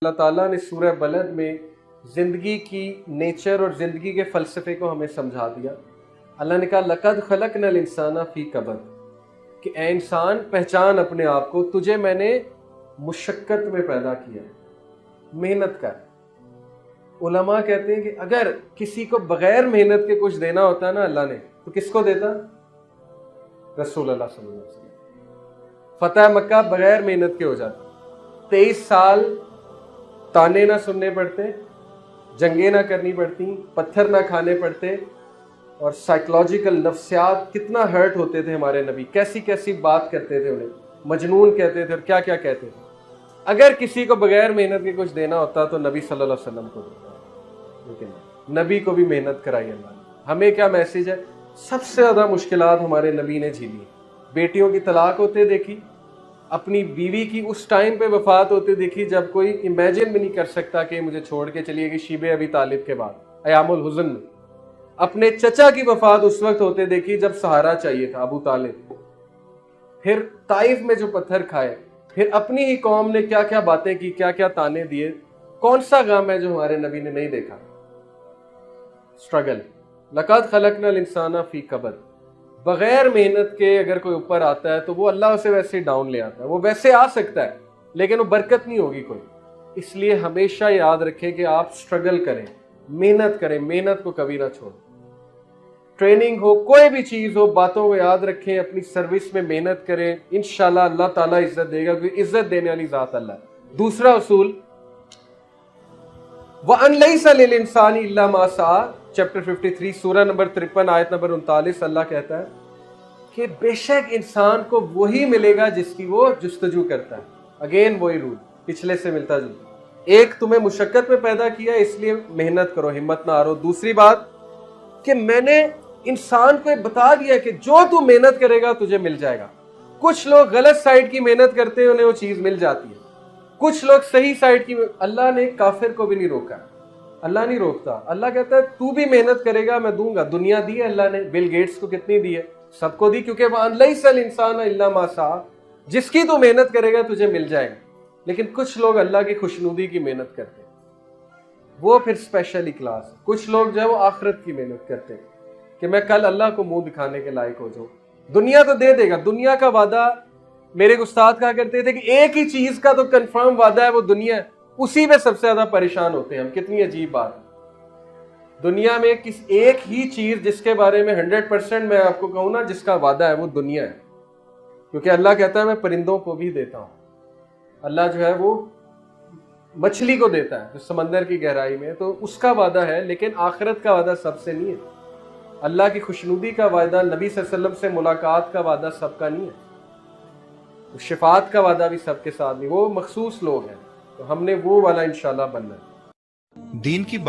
اللہ تعالیٰ نے سورہ بلد میں زندگی کی نیچر اور زندگی کے فلسفے کو ہمیں سمجھا دیا۔ اللہ نے کہا لَقَدْ خَلَقْنَا الْإِنسَانَ فِي كَبَدٍ، کہ اے انسان پہچان اپنے آپ کو، تجھے میں نے مشقت میں پیدا کیا ہے، محنت کر۔ علماء کہتے ہیں کہ اگر کسی کو بغیر محنت کے کچھ دینا ہوتا ہے نا اللہ نے، تو کس کو دیتا؟ رسول اللہ صلی اللہ علیہ وسلم۔ فتح مکہ بغیر محنت کے ہو جاتا، 23 سال تانے نہ سننے پڑتے، جنگیں نہ کرنی پڑتی، پتھر نہ کھانے پڑتے، اور سائیکلوجیکل نفسیات کتنا ہرٹ ہوتے تھے ہمارے نبی، کیسی کیسی بات کرتے تھے، انہیں مجنون کہتے تھے اور کیا کیا کہتے تھے۔ اگر کسی کو بغیر محنت کے کچھ دینا ہوتا تو نبی صلی اللہ علیہ وسلم کو دیتا، لیکن نبی کو بھی محنت کرائی اللہ نے۔ ہمیں کیا میسج ہے؟ سب سے زیادہ مشکلات ہمارے نبی نے جھیلی، بیٹیوں کی طلاق ہوتے دیکھی، اپنی بیوی کی اس ٹائم پہ وفات ہوتے دیکھی جب کوئی امیجن بھی نہیں کر سکتا کہ مجھے چھوڑ کے چلیے گی، شیب ابی طالب کے بعد ایام الحزن میں۔ اپنے چچا کی وفات اس وقت ہوتے دیکھی جب سہارا چاہیے تھا، ابو طالب۔ پھر طائف میں جو پتھر کھائے، پھر اپنی ہی قوم نے کیا کیا باتیں کی، کیا کیا تانے دیے۔ کون سا غم ہے جو ہمارے نبی نے نہیں دیکھا؟ اسٹرگل۔ لَقَدْ خَلَقْنَا الْإِنسَانَ فِي كَبَدٍ۔ بغیر محنت کے اگر کوئی اوپر آتا ہے تو وہ اللہ اسے ویسے ڈاؤن لے آتا ہے، وہ ویسے آ سکتا ہے لیکن وہ برکت نہیں ہوگی کوئی۔ اس لیے ہمیشہ یاد رکھیں کہ آپ اسٹرگل کریں، محنت کریں، محنت کو کبھی نہ چھوڑیں۔ ٹریننگ ہو، کوئی بھی چیز ہو، باتوں کو یاد رکھیں، اپنی سروس میں محنت کریں، انشاءاللہ اللہ تعالیٰ عزت دے گا، کیونکہ عزت دینے والی ذات اللہ ہے۔ دوسرا اصول، وَأَن لَيْسَ لِلْإِنسَانِ إِلَّا مَا سَعَىٰ، چیپٹر 53 سورہ نمبر 53 آیت نمبر 39، اللہ کہتا ہے کہ بے شک انسان کو وہی ملے گا جس کی وہ جستجو کرتا ہے۔ اگین وہی رول، پچھلے سے ملتا جلتا۔ ایک، تمہیں مشقت میں پیدا کیا اس لیے محنت کرو، ہمت نہ ہارو۔ دوسری بات کہ میں نے انسان کو بتا دیا کہ جو تو محنت کرے گا تجھے مل جائے گا۔ کچھ لوگ غلط سائڈ کی محنت کرتے ہیں، انہیں وہ چیز مل جاتی ہے۔ کچھ لوگ صحیح سائڈ کی، اللہ نے کافر کو بھی نہیں روکا، اللہ نہیں روکتا۔ اللہ کہتا ہے تو بھی محنت کرے گا میں دوں گا۔ دنیا دی ہے اللہ نے، بل گیٹس کو کتنی دی ہے؟ سب کو دی، کیونکہ وَأَن لَيْسَ الْإِنسَانَ إِلَّا مَا سَعَىٰ، جس کی تو محنت کرے گا تجھے مل جائے گا۔ لیکن کچھ لوگ اللہ کی خوشنودی کی محنت کرتے ہیں، وہ پھر اسپیشلی کلاس۔ کچھ لوگ جو ہے وہ آخرت کی محنت کرتے ہیں کہ میں کل اللہ کو منہ دکھانے کے لائق ہو جاؤں۔ دنیا تو دے دے گا، دنیا کا وعدہ، میرے استاد کہا کرتے تھے کہ ایک ہی چیز کا تو کنفرم وعدہ ہے، وہ دنیا ہے، اسی پہ سب سے زیادہ پریشان ہوتے ہیں ہم۔ کتنی عجیب بات ہے، دنیا میں ایک ہی چیز جس کے بارے میں 100% میں آپ کو کہوں نا جس کا وعدہ ہے، وہ دنیا ہے۔ کیونکہ اللہ کہتا ہے میں پرندوں کو بھی دیتا ہوں، اللہ جو ہے وہ مچھلی کو دیتا ہے جو سمندر کی گہرائی میں ہے، تو اس کا وعدہ ہے، لیکن آخرت کا وعدہ سب سے نہیں ہے۔ اللہ کی خوشنودی کا وعدہ، نبی صلی اللہ علیہ وسلم سے ملاقات کا وعدہ سب کا نہیں ہے، شفاعت کا وعدہ بھی سب کے ساتھ نہیں، وہ مخصوص لوگ ہیں۔ تو ہم نے وہ والا انشاءاللہ بننا ہے۔ دین کی